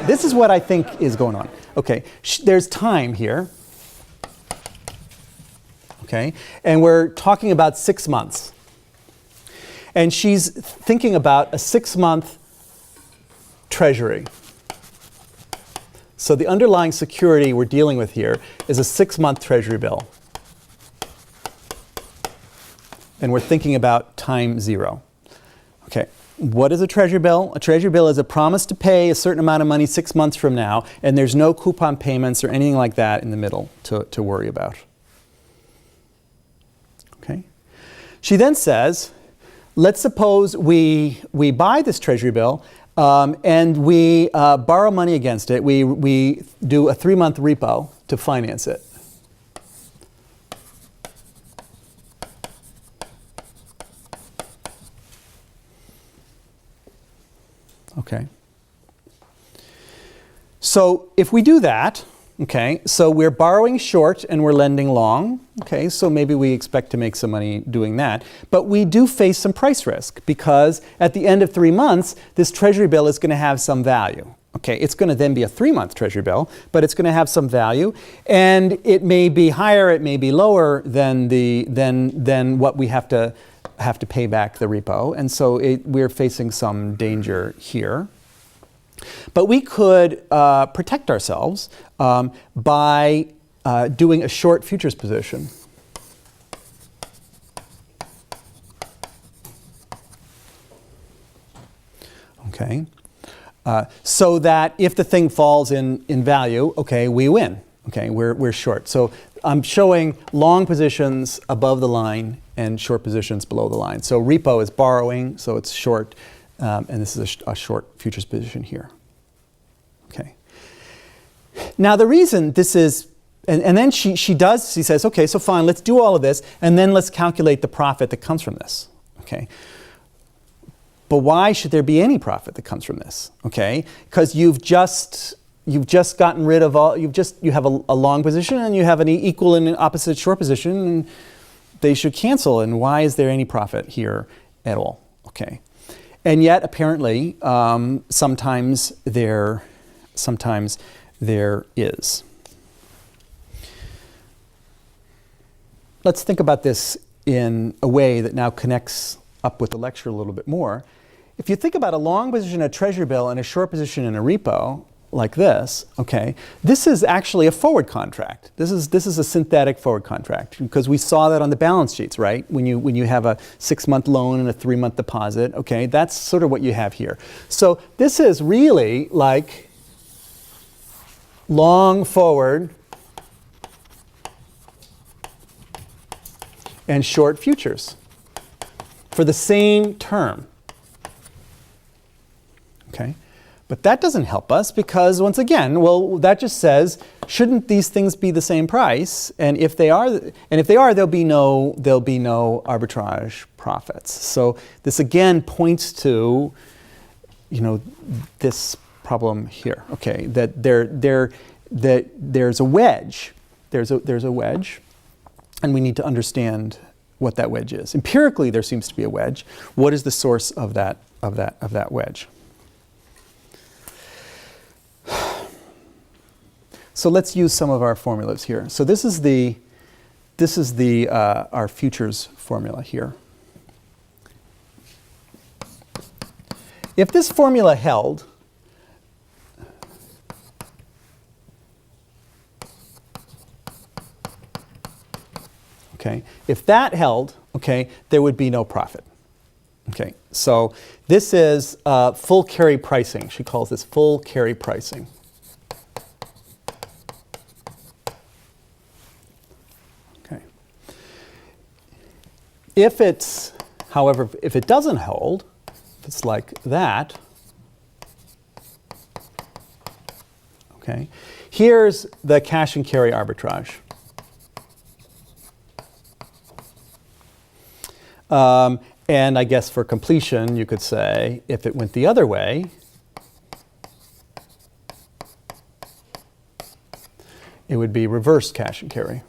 This is what I think is going on. Okay, there's time here. Okay, and we're talking about 6 months. And she's thinking about a 6-month treasury. So the underlying security we're dealing with here is a 6-month treasury bill. And we're thinking about time 0. Okay, what is a treasury bill? A treasury bill is a promise to pay a certain amount of money 6 months from now, and there's no coupon payments or anything like that in the middle to worry about. Okay. She then says, let's suppose we buy this treasury bill and we borrow money against it. We do a 3-month repo to finance it. Okay. So if we do that, okay, so we're borrowing short and we're lending long. Okay, so maybe we expect to make some money doing that. But we do face some price risk because at the end of 3 months, this treasury bill is going to have some value. Okay, it's going to then be a 3-month treasury bill, but it's going to have some value, and it may be higher, it may be lower than what we have to pay back the repo, and so we're facing some danger here. But we could protect ourselves by doing a short futures position. Okay, so that if the thing falls in value, okay, we win. Okay, we're short. So I'm showing long positions above the line and short positions below the line. So repo is borrowing, so it's short, and this is a short futures position here. Okay. Now the reason this is, and then she says, okay, so fine, let's do all of this, and then let's calculate the profit that comes from this. Okay. But why should there be any profit that comes from this? Okay, because you've just gotten rid of all. You have a long position and you have an equal and opposite short position, and they should cancel. And why is there any profit here at all? Okay, and yet apparently sometimes there is. Let's think about this in a way that now connects up with the lecture a little bit more. If you think about a long position in a treasury bill and a short position in a repo, like this, okay, this is actually a forward contract. This is a synthetic forward contract because we saw that on the balance sheets, right? When you have a 6-month loan and a 3-month deposit, okay, that's sort of what you have here. So this is really like long forward and short futures for the same term. Okay, but that doesn't help us because once again, well, that just says, shouldn't these things be the same price? And if they are, there'll be no arbitrage profits. So this again points to, this problem here. Okay, that there's a wedge. There's a wedge, and we need to understand what that wedge is. Empirically, there seems to be a wedge. What is the source of that wedge? So let's use some of our formulas here. So this is our futures formula here. If this formula held, okay, if that held, okay, there would be no profit. Okay, so this is full carry pricing. She calls this full carry pricing. Okay. If it doesn't hold, if it's like that, okay, here's the cash and carry arbitrage. And I guess for completion, you could say, if it went the other way, it would be reverse cash and carry.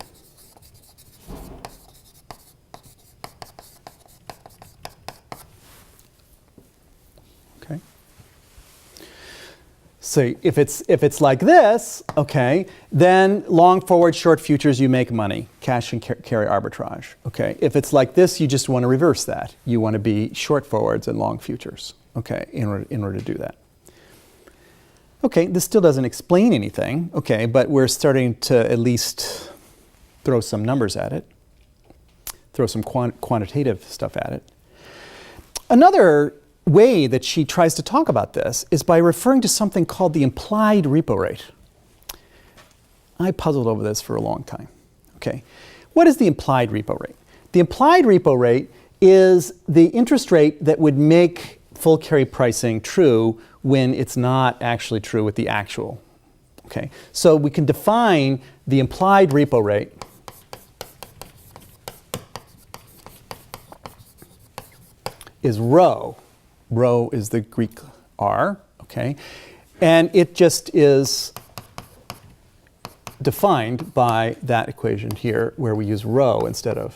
Okay. So if it's like this, okay, then long forward, short futures, you make money. Cash and carry arbitrage. Okay. If it's like this, you just want to reverse that. You want to be short forwards and long futures. Okay, in order to do that. Okay, this still doesn't explain anything. Okay, but we're starting to at least throw some numbers at it, throw some quantitative stuff at it. Another way that she tries to talk about this is by referring to something called the implied repo rate. I puzzled over this for a long time. Okay, what is the implied repo rate? The implied repo rate is the interest rate that would make full carry pricing true when it's not actually true with the actual. Okay, so we can define the implied repo rate is rho. Rho is the Greek R, okay? And it just is defined by that equation here where we use rho instead of,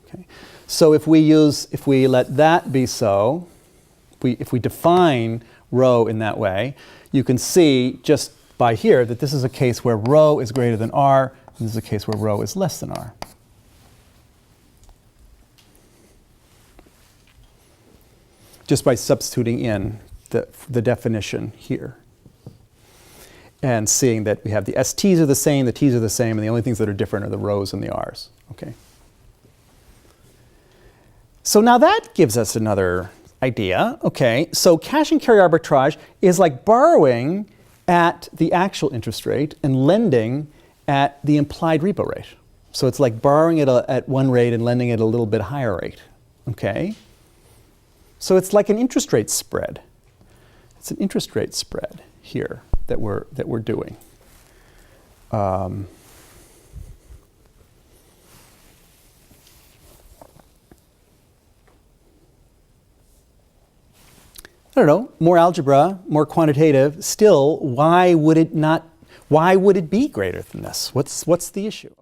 okay? So if we let that be so, if we define rho in that way, you can see just by here that this is a case where rho is greater than R, and this is a case where rho is less than R. Just by substituting in the definition here. And seeing that we have the STs are the same, the T's are the same, and the only things that are different are the rhos and the R's. Okay. So now that gives us another idea. Okay, so cash and carry arbitrage is like borrowing at the actual interest rate and lending at the implied repo rate. So it's like borrowing it at one rate and lending at a little bit higher rate. Okay. So it's like an interest rate spread. It's an interest rate spread here that we're doing. I don't know, more algebra, more quantitative. Still, why would it be greater than this? What's the issue?